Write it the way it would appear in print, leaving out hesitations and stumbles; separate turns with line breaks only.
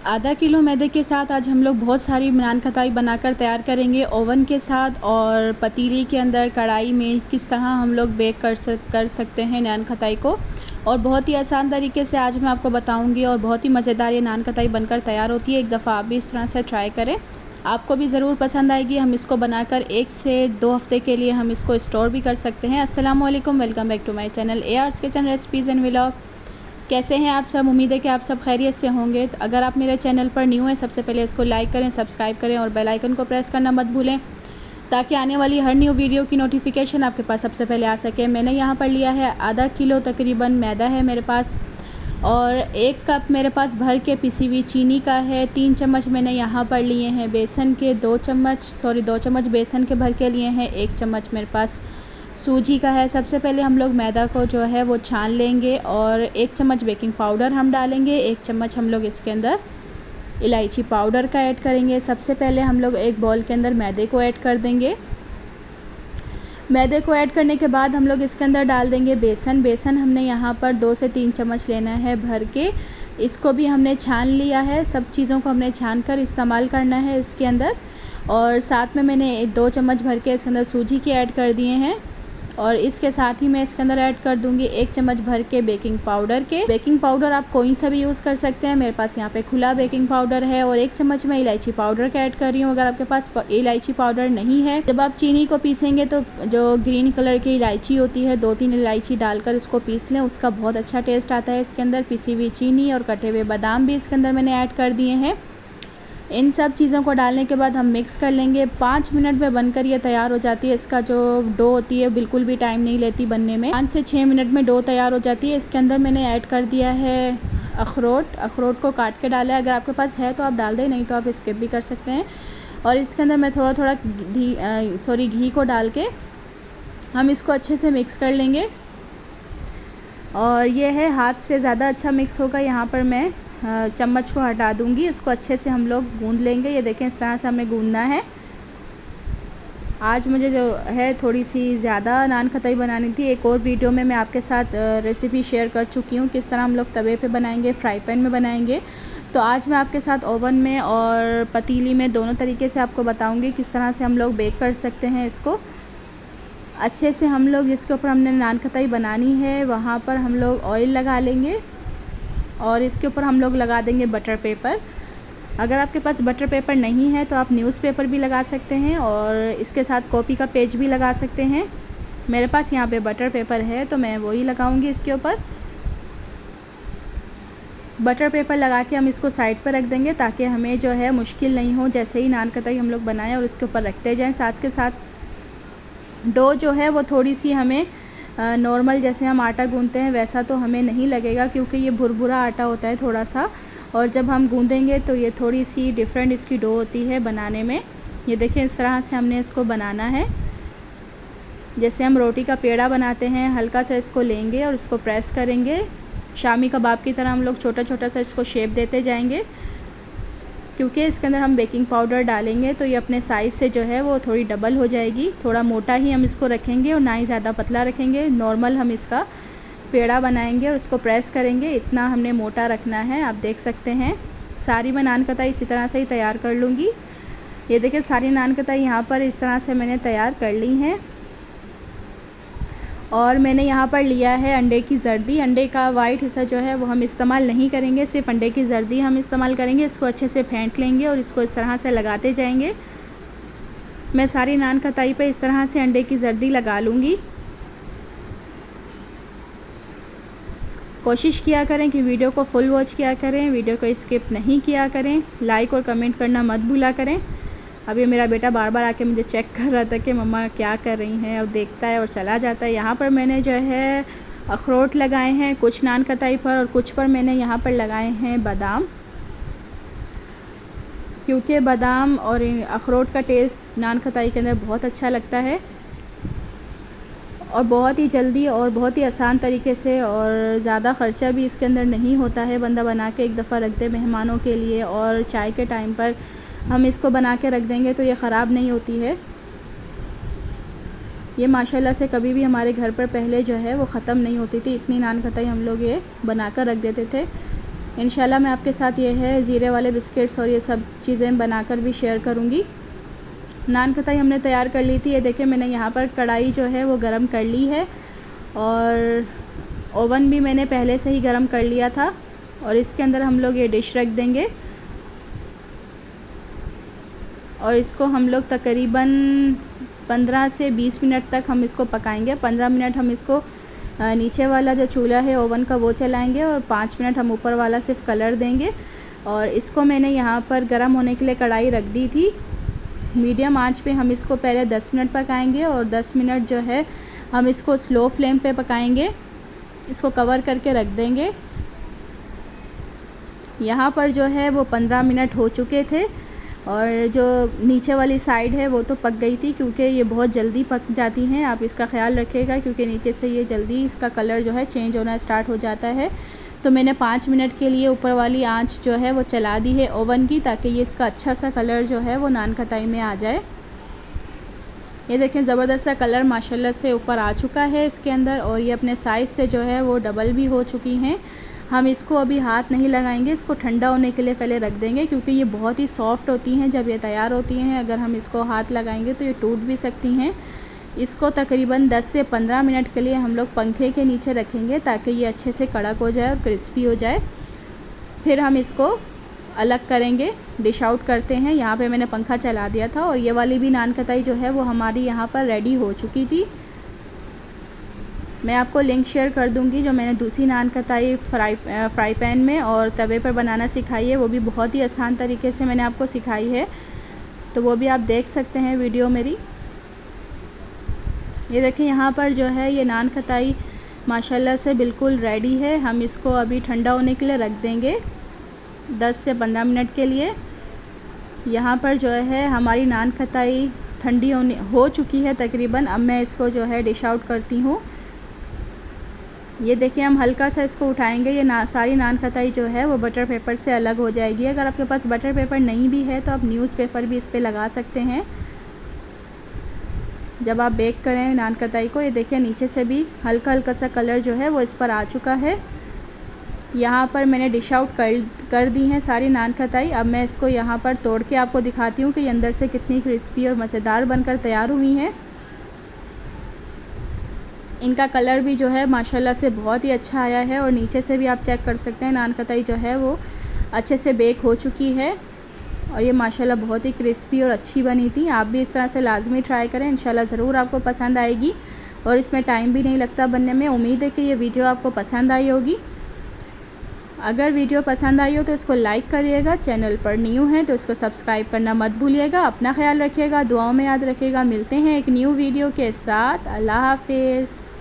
आधा किलो मैदे के साथ आज हम लोग बहुत सारी नान खटाई बनाकर तैयार करेंगे ओवन के साथ और पतीली के अंदर कढ़ाई में किस तरह हम लोग बेक कर सकते हैं नान खटाई को। और बहुत ही आसान तरीके से आज मैं आपको बताऊंगी और बहुत ही मज़ेदार ये नान खटाई बनकर तैयार होती है। एक दफ़ा आप भी इस तरह से ट्राई करें, आपको भी ज़रूर पसंद आएगी। हम इसको बनाकर 1 से 2 हफ़्ते के लिए हम इसको स्टोर भी कर सकते हैं। अस्सलाम वालेकुम, welcome back to my channel AR's kitchen recipes and vlog. कैसे हैं आप सब? उम्मीद है कि आप सब खैरियत से होंगे। तो अगर आप मेरे चैनल पर न्यू हैं, सबसे पहले इसको लाइक करें, सब्सक्राइब करें और बेल आइकन को प्रेस करना मत भूलें ताकि आने वाली हर न्यू वीडियो की नोटिफिकेशन आपके पास सबसे पहले आ सके। मैंने यहाँ पर लिया है आधा किलो तकरीबन मैदा है मेरे पास, और 1 कप मेरे पास भर के पिसी हुई चीनी का है। 3 चम्मच मैंने यहाँ पर लिए हैं बेसन के, 2 चम्मच बेसन के भर के लिए हैं। 1 चम्मच मेरे पास सूजी का है। सबसे पहले हम लोग मैदा को जो है वो छान लेंगे और 1 चम्मच बेकिंग पाउडर हम डालेंगे। 1 चम्मच हम लोग इसके अंदर इलायची पाउडर का ऐड करेंगे। सबसे पहले हम लोग एक बॉल के अंदर मैदे को ऐड कर देंगे। मैदे को ऐड करने के बाद हम लोग इसके अंदर डाल देंगे बेसन हमने यहाँ पर 2 से 3 चम्मच लेना है भर के। इसको भी हमने छान लिया है, सब चीज़ों को हमने छान कर इस्तेमाल करना है इसके अंदर। और साथ में मैंने 2 चम्मच भर के इसके अंदर सूजी के ऐड कर दिए हैं। और इसके साथ ही मैं इसके अंदर ऐड कर दूंगी 1 चम्मच भर के बेकिंग पाउडर के। बेकिंग पाउडर आप कोई सा भी यूज़ कर सकते हैं, मेरे पास यहाँ पे खुला बेकिंग पाउडर है। और 1 चम्मच मैं इलायची पाउडर का ऐड कर रही हूँ। अगर आपके पास इलायची पाउडर नहीं है, जब आप चीनी को पीसेंगे तो जो ग्रीन कलर की इलायची होती है, 2-3 इलायची डालकर इसको पीस लें, उसका बहुत अच्छा टेस्ट आता है इसके अंदर। पिसी हुई चीनी और कटे हुए बादाम भी इसके अंदर मैंने ऐड कर दिए हैं। इन सब चीज़ों को डालने के बाद हम मिक्स कर लेंगे। 5 मिनट में बनकर ये तैयार हो जाती है। इसका जो डो होती है बिल्कुल भी टाइम नहीं लेती बनने में, 5 से 6 मिनट में डो तैयार हो जाती है। इसके अंदर मैंने ऐड कर दिया है अखरोट को काट के डाला है। अगर आपके पास है तो आप डाल दें, नहीं तो आप स्किप भी कर सकते हैं। और इसके अंदर मैं थोड़ा घी को डाल के हम इसको अच्छे से मिक्स कर लेंगे। और ये है हाथ से ज़्यादा अच्छा मिक्स होगा। यहाँ पर मैं चम्मच को हटा दूंगी, इसको अच्छे से हम लोग गूंद लेंगे। ये देखें, इस तरह से हमें गूंदना है। आज मुझे जो है थोड़ी सी ज़्यादा नान खटाई बनानी थी। एक और वीडियो में मैं आपके साथ रेसिपी शेयर कर चुकी हूँ किस तरह हम लोग तवे पे बनाएंगे, फ्राई पैन में बनाएंगे। तो आज मैं आपके साथ ओवन में और पतीली में दोनों तरीके से आपको बताऊँगी किस तरह से हम लोग बेक कर सकते हैं इसको। अच्छे से हम लोग जिसके ऊपर हमने नान खटाई बनानी है वहाँ पर हम लोग ऑयल लगा लेंगे और इसके ऊपर हम लोग लगा देंगे बटर पेपर। अगर आपके पास बटर पेपर नहीं है तो आप न्यूज़पेपर भी लगा सकते हैं और इसके साथ कॉपी का पेज भी लगा सकते हैं। मेरे पास यहाँ पे बटर पेपर है तो मैं वही लगाऊंगी इसके ऊपर। बटर पेपर लगा के हम इसको साइड पर रख देंगे ताकि हमें जो है मुश्किल नहीं हो जैसे ही नान खटाई हम लोग बनाएं और इसके ऊपर रखते जाएँ। साथ के साथ डो जो है वो थोड़ी सी हमें नॉर्मल जैसे हम आटा गूंदते हैं वैसा तो हमें नहीं लगेगा, क्योंकि ये भुरभुरा आटा होता है थोड़ा सा। और जब हम गूंदेंगे तो ये थोड़ी सी डिफरेंट इसकी डो होती है बनाने में। ये देखें, इस तरह से हमने इसको बनाना है जैसे हम रोटी का पेड़ा बनाते हैं। हल्का सा इसको लेंगे और इसको प्रेस करेंगे। शामी कबाब की तरह हम लोग छोटा छोटा सा इसको शेप देते जाएंगे। क्योंकि इसके अंदर हम बेकिंग पाउडर डालेंगे तो ये अपने साइज़ से जो है वो थोड़ी डबल हो जाएगी। थोड़ा मोटा ही हम इसको रखेंगे और ना ही ज़्यादा पतला रखेंगे। नॉर्मल हम इसका पेड़ा बनाएंगे और उसको प्रेस करेंगे, इतना हमने मोटा रखना है। आप देख सकते हैं सारी मैं नान खटाई इसी तरह से ही तैयार कर लूँगी। ये देखिए, सारी नान खटाई यहाँ पर इस तरह से मैंने तैयार कर ली हैं। और मैंने यहाँ पर लिया है अंडे की जर्दी। अंडे का वाइट हिस्सा जो है वो हम इस्तेमाल नहीं करेंगे, सिर्फ अंडे की जर्दी हम इस्तेमाल करेंगे। इसको अच्छे से फेंट लेंगे और इसको इस तरह से लगाते जाएंगे। मैं सारी नान खटाई पे इस तरह से अंडे की जर्दी लगा लूँगी। कोशिश किया करें कि वीडियो को फुल वॉच किया करें, वीडियो को स्किप नहीं किया करें। लाइक और कमेंट करना मत भूला करें। अभी मेरा बेटा बार बार आके मुझे चेक कर रहा था कि मम्मा क्या कर रही हैं, और देखता है और चला जाता है। यहाँ पर मैंने जो है अखरोट लगाए हैं कुछ नान खटाई पर, और कुछ पर मैंने यहाँ पर लगाए हैं बादाम, क्योंकि बादाम और अखरोट का टेस्ट नान खटाई के अंदर बहुत अच्छा लगता है। और बहुत ही जल्दी और बहुत ही आसान तरीके से, और ज़्यादा ख़र्चा भी इसके अंदर नहीं होता है। बंदा बना के एक दफ़ा रख दे मेहमानों के लिए, और चाय के टाइम पर हम इसको बना के रख देंगे तो ये ख़राब नहीं होती है। ये माशाल्लाह से कभी भी हमारे घर पर पहले जो है वो ख़त्म नहीं होती थी। इतनी नान खटाई हम लोग ये बना कर रख देते थे। इंशाल्लाह मैं आपके साथ ये है ज़ीरे वाले बिस्किट्स और ये सब चीज़ें बनाकर भी शेयर करूँगी। नान खताई हमने तैयार कर ली थी। ये देखिए मैंने यहाँ पर कढ़ाई जो है वो गरम कर ली है और ओवन भी मैंने पहले से ही गरम कर लिया था और इसके अंदर हम लोग ये डिश रख देंगे और इसको हम लोग तकरीबन 15 से 20 मिनट तक हम इसको पकाएंगे। 15 मिनट हम इसको नीचे वाला जो चूल्हा है ओवन का वो चलाएंगे और 5 मिनट हम ऊपर वाला सिर्फ कलर देंगे। और इसको मैंने यहाँ पर गरम होने के लिए कढ़ाई रख दी थी। मीडियम आंच पे हम इसको पहले 10 मिनट पकाएंगे और 10 मिनट जो है हम इसको स्लो फ्लेम पे पकाएंगे। इसको कवर करके रख देंगे। यहाँ पर जो है वो 15 मिनट हो चुके थे और जो नीचे वाली साइड है वो तो पक गई थी, क्योंकि ये बहुत जल्दी पक जाती हैं। आप इसका ख्याल रखिएगा क्योंकि नीचे से ये जल्दी इसका कलर जो है चेंज होना स्टार्ट हो जाता है। तो मैंने 5 मिनट के लिए ऊपर वाली आंच जो है वो चला दी है ओवन की, ताकि ये इसका अच्छा सा कलर जो है वो नान खताई में आ जाए। ये देखें ज़बरदस्त सा कलर माशाल्लाह से ऊपर आ चुका है इसके अंदर और ये अपने साइज़ से जो है वो डबल भी हो चुकी हैं। हम इसको अभी हाथ नहीं लगाएंगे, इसको ठंडा होने के लिए पहले रख देंगे, क्योंकि ये बहुत ही सॉफ़्ट होती हैं जब ये तैयार होती हैं। अगर हम इसको हाथ लगाएंगे तो ये टूट भी सकती हैं। इसको तकरीबन 10 से 15 मिनट के लिए हम लोग पंखे के नीचे रखेंगे ताकि ये अच्छे से कड़क हो जाए और क्रिस्पी हो जाए। फिर हम इसको अलग करेंगे, डिश आउट करते हैं। यहाँ पे मैंने पंखा चला दिया था और ये वाली भी नान खताई जो है वो हमारी यहाँ पर रेडी हो चुकी थी। मैं आपको लिंक शेयर कर दूँगी जो मैंने दूसरी नान खताई फ्राई पैन में और तवे पर बनाना सिखाई है। वो भी बहुत ही आसान तरीके से मैंने आपको सिखाई है, तो वो भी आप देख सकते हैं वीडियो मेरी। ये देखिए यहाँ पर जो है ये नान खताई माशाल्लाह से बिल्कुल रेडी है। हम इसको अभी ठंडा होने के लिए रख देंगे 10 से 15 मिनट के लिए। यहाँ पर जो है हमारी नान खताई ठंडी हो चुकी है तकरीबन। अब मैं इसको जो है डिश आउट करती हूँ। ये देखिए हम हल्का सा इसको उठाएंगे, ये सारी नान खताई जो है वो बटर पेपर से अलग हो जाएगी। अगर आपके पास बटर पेपर नहीं भी है तो आप न्यूज़पेपर भी इस पर लगा सकते हैं जब आप बेक करें नान खताई को। ये देखिए नीचे से भी हल्का हल्का सा कलर जो है वो इस पर आ चुका है। यहाँ पर मैंने डिश आउट कर दी हैं सारी नान खताई। अब मैं इसको यहाँ पर तोड़ के आपको दिखाती हूँ कि ये अंदर से कितनी क्रिस्पी और मज़ेदार बनकर तैयार हुई हैं। इनका कलर भी जो है माशाल्लाह से बहुत ही अच्छा आया है और नीचे से भी आप चेक कर सकते हैं नान खताई जो है वो अच्छे से बेक हो चुकी है और ये माशाल्लाह बहुत ही क्रिस्पी और अच्छी बनी थी। आप भी इस तरह से लाजमी ट्राई करें, इंशाल्लाह ज़रूर आपको पसंद आएगी और इसमें टाइम भी नहीं लगता बनने में। उम्मीद है कि ये वीडियो आपको पसंद आई होगी। अगर वीडियो पसंद आई हो तो इसको लाइक करिएगा, चैनल पर न्यू है तो इसको सब्सक्राइब करना मत भूलिएगा। अपना ख्याल रखिएगा, दुआओं में याद रखिएगा। मिलते हैं एक न्यू वीडियो के साथ। अल्लाह हाफिज़।